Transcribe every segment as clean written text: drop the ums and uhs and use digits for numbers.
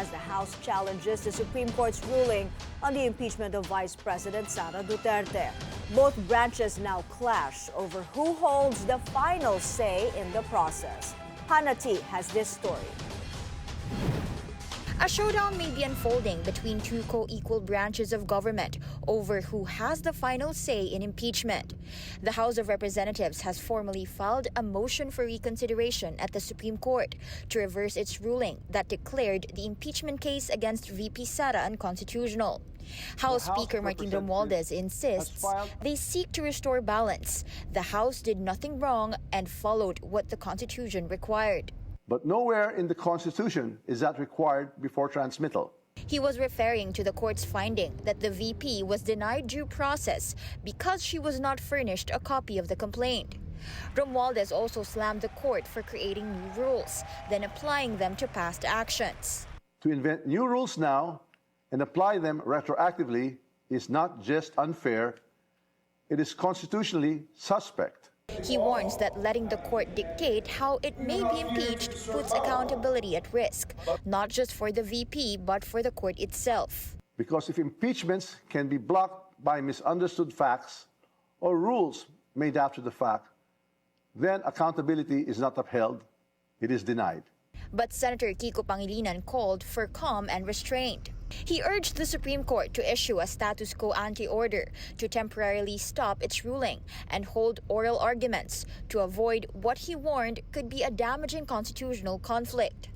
as the House challenges the Supreme Court's ruling on the impeachment of Vice President Sara Duterte. Both branches now clash over who holds the final say in the process. Hannah T has this story. A showdown may be unfolding between two co-equal branches of government over who has the final say in impeachment. The House of Representatives has formally filed a motion for reconsideration at the Supreme Court to reverse its ruling that declared the impeachment case against VP Sara unconstitutional. House Speaker Martin Romualdez insists they seek to restore balance. The House did nothing wrong and followed what the Constitution required. But nowhere in the Constitution is that required before transmittal. He was referring to the court's finding that the VP was denied due process because she was not furnished a copy of the complaint. Romualdez also slammed the court for creating new rules, then applying them to past actions. To invent new rules now and apply them retroactively is not just unfair, it is constitutionally suspect. He warns that letting the court dictate how it may be impeached puts accountability at risk, not just for the VP, but for the court itself. Because if impeachments can be blocked by misunderstood facts or rules made after the fact, then accountability is not upheld, it is denied. But Senator Kiko Pangilinan called for calm and restraint. He urged the Supreme Court to issue a status quo ante order to temporarily stop its ruling and hold oral arguments to avoid what he warned could be a damaging constitutional conflict.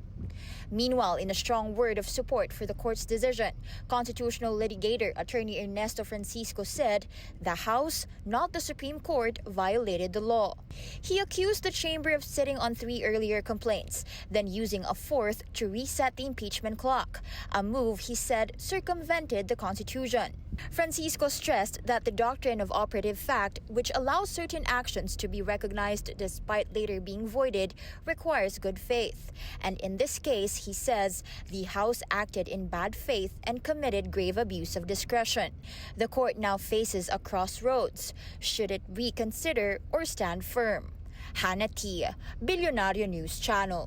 Meanwhile, in a strong word of support for the court's decision, constitutional litigator attorney Ernesto Francisco said the House, not the Supreme Court, violated the law. He accused the chamber of sitting on 3 earlier complaints, then using a 4th to reset the impeachment clock, a move he said circumvented the Constitution. Francisco stressed that the doctrine of operative fact, which allows certain actions to be recognized despite later being voided, requires good faith. And in this case, he says, the House acted in bad faith and committed grave abuse of discretion. The court now faces a crossroads. Should it reconsider or stand firm? Hannah T, Billionario News Channel.